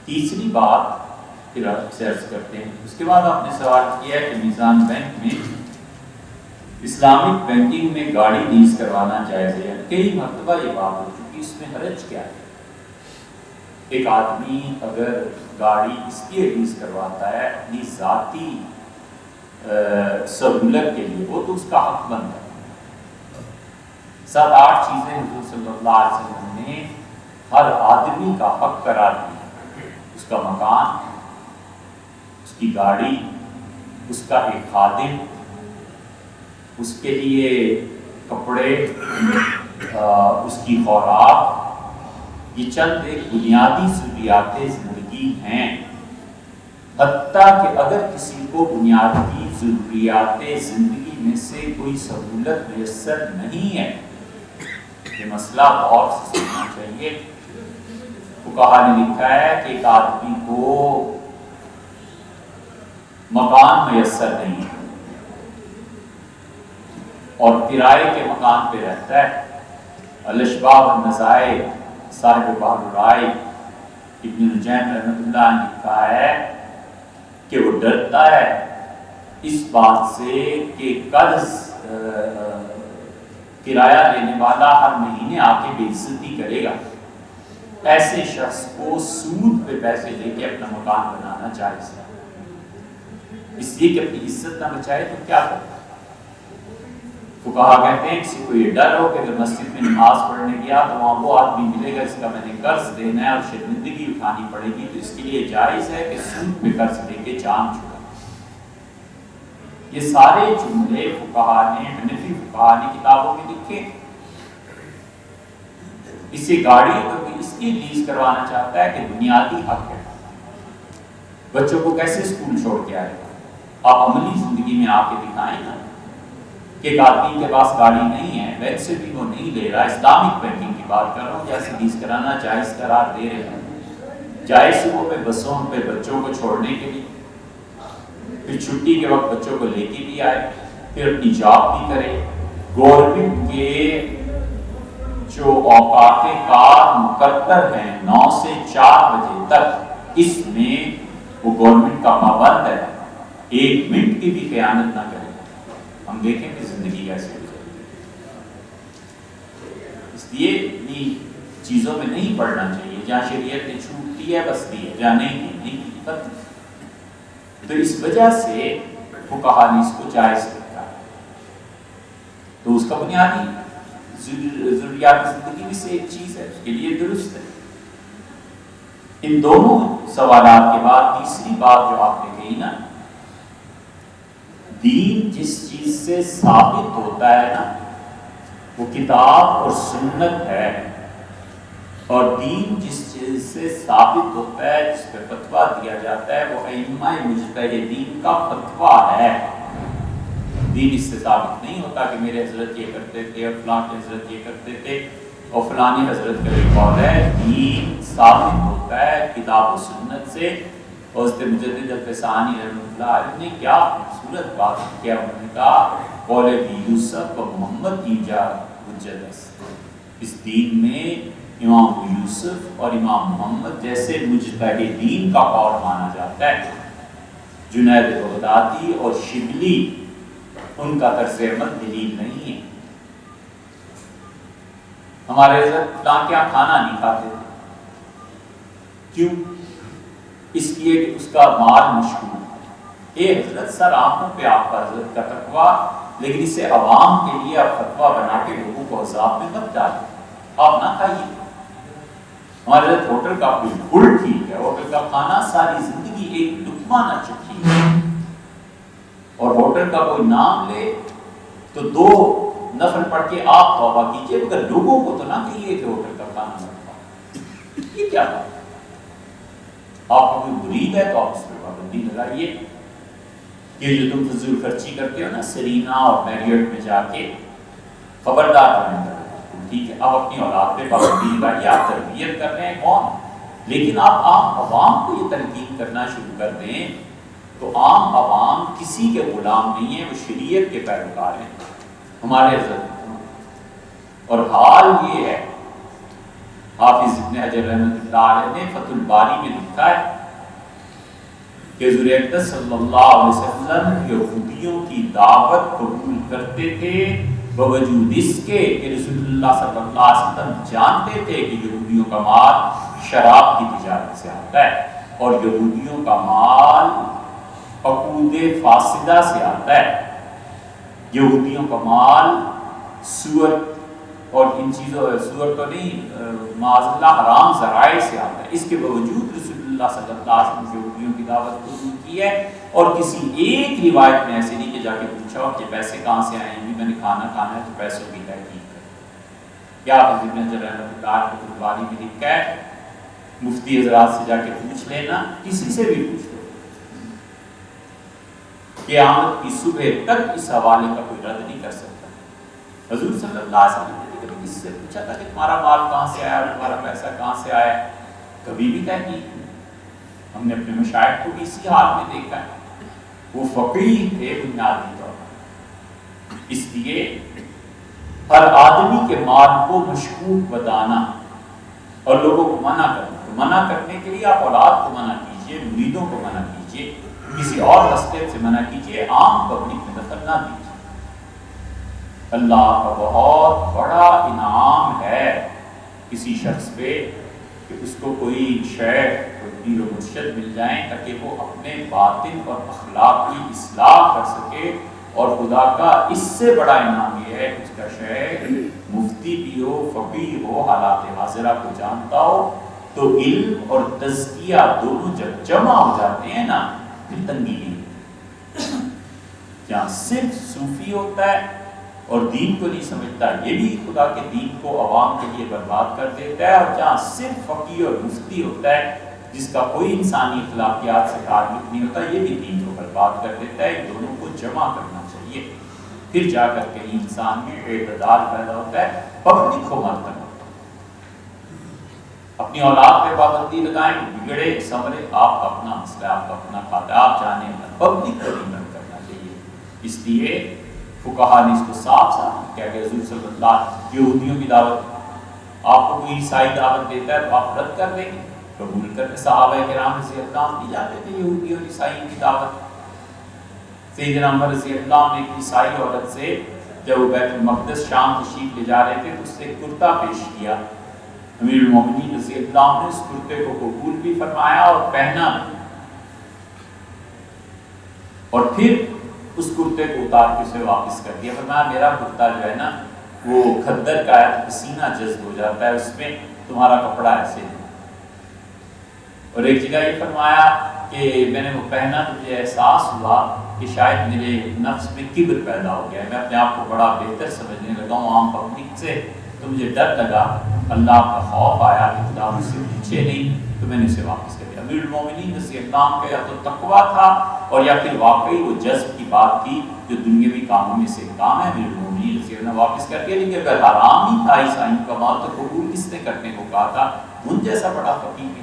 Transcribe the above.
تیسری بات پھر آپ سے عرض کرتے ہیں. اس کے بعد آپ نے سوال کیا کہ میزان بینک میں اسلامک بینکنگ میں گاڑی لیز کروانا جائز ہے. کئی مرتبہ یہ بات ہو چکی، اس میں حرج کیا ہے؟ ایک آدمی اگر گاڑی اس لیے لیز کرواتا ہے اپنی ذاتی سہولت کے لیے، وہ تو اس کا حق بنتا ہے. 7-8 چیزیں حضور صلی اللہ علیہ وسلم نے ہر آدمی کا حق قرار دی. اس کا مکان، اس کی گاڑی، اس کا ایک خادم، اس کے لیے کپڑے، اس کی خوراک. یہ چند ایک بنیادی ضروریات زندگی ہیں. حتیٰ کہ اگر کسی کو بنیادی ضروریات زندگی میں سے کوئی سہولت میسر نہیں ہے، یہ مسئلہ غور سے سمجھنا چاہیے. فقہاء نے لکھا ہے کہ ایک آدمی کو مکان میسر نہیں ہے اور کرائے کے مکان پہ رہتا ہے. الاشباب والنظائر صاحب بحر الرائے ابن نجیم رحمۃ اللہ نے لکھا ہے کہ وہ ڈرتا ہے اس بات سے کہ قرض کرایہ لینے والا ہر مہینے آ کے بے عزتی کرے گا. ایسے شخص کو سود پہ پیسے لے کے اپنا مکان بنانا جائز ہے، اس لیے کہ اپنی عزت نہ بچائے تو کیا کرے. فقہاء کہتے ہیں کسی کو یہ ڈر ہو کہ اگر مسجد میں نماز پڑھنے گیا تو وہاں وہ آدمی ملے گا جس کا میں نے قرض دینا ہے اور شرمندگی اٹھانی پڑے گی، تو اس کے لیے جائز ہے کہ سود پہ قرض لے کے جان چھڑائے. یہ سارے جملے فقہاء نے، حنفی فقہاء نے کتابوں میں لکھے. اسے گاڑی اگر اس لیے لیز کروانا چاہتا ہے کہ بنیادی حق ہے. بچوں کو کیسے اسکول چھوڑ کے آئے گا؟ آپ عملی زندگی میں آ کے دکھائیں نا کہ ایک آدمی کے پاس گاڑی نہیں ہے، بینک سے بھی وہ نہیں لے رہا. اسلامک بینکنگ کی بات کر رہا ہوں، جیسے لیز کرانا جائز قرار دے رہے ہیں. جائز صبح پہ بسوں پہ بچوں کو چھوڑنے کے لیے، پھر چھٹی کے وقت بچوں کو لے کے بھی آئے، پھر اپنی جاب بھی کرے. گورنمنٹ کے جو اوقات کار مقرر ہیں 9 سے 4 بجے تک، اس میں وہ گورنمنٹ کا پابند ہے، 1 منٹ کی بھی خیانت نہ کرے. ہم دیکھیں کہ زندگی کیسے ہو جائے. اس لیے اتنی چیزوں میں نہیں پڑھنا چاہیے. جہاں شریعت نے چھوٹ دی ہے بس دی ہے، جہاں نہیں دی ختم. تو اس وجہ سے فقہاء نے اس کو جائز رکھا. تو اس کا بنیادی ضروریات زندگی میں سے ایک چیز ہے، اس کے لیے درست ہے. ان دونوں سوالات کے بعد تیسری بات جو آپ نے کہی نا، دین جس چیز سے ثابت ہوتا ہے نا وہ کتاب اور سنت ہے، اور دین جس چیز سے ثابت ہوتا ہے، جس پہ فتویٰ دیا جاتا ہے، وہ ائمہ مجتہدین کا فتویٰ ہے. دین اس سے ثابت نہیں ہوتا کہ میرے حضرت یہ کرتے تھے اور فلاں کے حضرت یہ کرتے تھے اور فلانی حضرت کا یہ قول ہے. دین ثابت ہوتا ہے کتاب و سنت سے. حضرت مجدد الفسانی رحمۃ اللہ علیہ نے کیا خوبصورت بات کیا. انہوں نے کہا قول یوسف و محمد ایجا حجت. اس دین میں امام یوسف اور امام محمد جیسے مجتہدین کا قول مانا جاتا ہے. جنید بغدادی اور شبلی ان کا طرز عمل دلیل نہیں ہے. ہمارے حضرت فلاں کے یہاں کھانا نہیں کھاتے تھے، کیوں؟ اس لیے کہ اس کا مال مشکور. اے حضرت سر آنکھوں پہ آپ کا حضرت کا تقویٰ، لیکن اسے عوام کے لیے آپ فتویٰ بنا کے لوگوں کو عذاب میں مت ڈالیں، آپ نہ کھائیے. ہمارے حضرت ہوٹل کا بالکل ٹھیک ہے، ہوٹل کا کھانا ساری زندگی ایک لقمہ نہ چکھی، اور ہوٹل کا کوئی نام لے تو 2 نفل پڑھ کے آپ توبہ کیجئے، مگر لوگوں کو تو نہ کہیے کہ ہوٹل کا کھانا مت کھاؤ. یہ کیا بات؟ آپ کو کوئی مرید ہے تو آپ اس پر پابندی لگائیے. یہ جو تم فضول خرچی کرتے ہو نا سرینا اور میریٹ میں جا کے، خبردار رہنا. ٹھیک ہے، آپ اپنی اولاد پہ پابندی لگائیے، آپ تربیت کر رہے ہیں کون، لیکن آپ عام عوام کو یہ تنقید کرنا شروع کر دیں تو عام عوام کسی کے غلام نہیں ہیں، وہ شریعت کے پیروکار ہیں ہمارے حضرت. اور حال یہ ہے، حافظ ابن حجر رحمۃ اللہ علیہ نے فتح الباری میں لکھا لکھا ہے کہ حضور اقدس صلی اللہ علیہ وسلم یہودیوں کی دعوت قبول کرتے تھے باوجود اس کے کہ رسول اللہ صلی اللہ علیہ وسلم جانتے تھے کہ یہودیوں کا مال شراب کی تجارت سے آتا ہے اور یہودیوں کا مال عقود فاسدہ سے آتا ہے. یہودیوں کا مال سور اور ان چیزوں سور تو نہیں معاذ اللہ حرام ذرائع سے آتا ہے. اس کے باوجود رسول اللہ صلی اللہ علیہ وسلم یہودیوں کی دعوت قبول کی ہے اور کسی ایک روایت میں ایسے نہیں کہ جا کے پوچھا ہو کہ پیسے کہاں سے آئیں گے, میں نے کھانا کھانا ہے تو پیسوں کی تحقیق کریں. کیا ابن حجر رحمۃ اللہ فتح الباری میں لکھا ہے مفتی حضرات سے جا کے پوچھ لینا, کسی سے بھی پوچھ لو, قیامت کی صبح تک اس حوالے کا کوئی رد نہیں کر سکتا. حضور صلی اللہ علیہ وسلم نے کبھی کسی سے پوچھا تھا کہ تمہارا مال کہاں سے آیا, تمہارا پیسہ کہاں سے آیا؟ کبھی بھی کہہ نہیں. ہم نے اپنے مشائخ کو بھی اسی حال میں دیکھا ہے, وہ فقیہ تھے بنیادی طور پر. اس لیے ہر آدمی کے مال کو مشکوک بتانا اور لوگوں کو منع کرنا, تو منع کرنے کے لیے آپ اولاد کو منع کیجئے, مریدوں کو منع کیجئے, کسی اور راستے سے منع کیجئے, عام پبلک میں دخل نہ دیجئے. اللہ کا بہت بڑا انعام ہے کسی شخص پہ کہ اس کو کوئی شیخ پیر و مرشد مل جائیں تاکہ وہ اپنے باطن اور اخلاق کی اصلاح کر سکے. اور خدا کا اس سے بڑا انعام یہ ہے کہ اس کا شیخ مفتی بھی ہو, فقیہ ہو, حالات حاضرہ کو جانتا ہو, تو علم اور تزکیہ دونوں جب جمع ہو جاتے ہیں نا پھر تنگی نہیں. جہاں صرف صوفی ہوتا ہے اور دین کو نہیں سمجھتا, یہ بھی خدا کے دین کو عوام کے لیے برباد کر دیتا ہے. اور جہاں صرف فقیہ اور مفتی ہوتا ہے جس کا کوئی انسانی اخلاقیات سے تعلق نہیں ہوتا, یہ بھی دین کو برباد کر دیتا ہے. ان دونوں کو جمع کرنا چاہیے, پھر جا کر کے انسان میں اعتدال پیدا ہوتا ہے. پبلک کو مت کرنا, اپنی اولاد پہ پابندی لگائیں, بگڑے سمرے آپ کا اپنا مسئلہ, آپ کا اپنا کھاتا ہے, آپ جانے, پبلک کو نہیں مت کرنا چاہیے. اس لیے فقہا نے اس کو صاف صاف کہا کہ حضور صلی اللہ یہودیوں کی دعوت, آپ کو کوئی عیسائی دعوت دیتا ہے تو آپ رد کر دیں گے, قبول کرتے. صحابہ کرام رضی اللہ عنہم نہیں جاتے تھے یہودی اور عیسائیوں کی دعوت. سیدنا عمر رضی اللہ عنہ نے ایک عیسائی عورت سے جب وہ بیت المقدس شام تشریف لے جا رہے تھے تو اس سے کرتا پیش کیا. امیر المومنین رضی اللہ عنہ نے اس کرتے کو قبول بھی فرمایا اور پہنا بھی, اور پھر اس کرتے کو اتار کے اسے واپس کر دیا. فرمایا میرا کرتا جو ہے نا وہ کھدر کا ہے, پسینہ جذب ہو جاتا ہے اس میں, تمہارا کپڑا ایسے ہے. اور ایک جگہ یہ فرمایا کہ میں نے وہ پہنا تو مجھے احساس ہوا کہ شاید میرے نفس میں کبر پیدا ہو گیا ہے, میں اپنے آپ کو بڑا بہتر سمجھنے لگا ہوں عام پبلک سے, تو مجھے ڈر لگا, اللہ کا خوف آیا کہ خدا مجھ سے پوچھے نہیں, تو میں نے اسے واپس کر دیا. امیر المومنین رضی اللہ عنہ کا یا تو تقویٰ تھا اور یا پھر واقعی وہ جذب کی بات تھی جو دنیاوی کاموں میں سے کام ہے. امیر المومنین رضی اللہ عنہ واپس کر دیا. لیکن اگر حرام ہی تھا عیسائیوں کا مال تو قبول کس نے کرنے کو کہا تھا؟ ان جیسا بڑا فقیر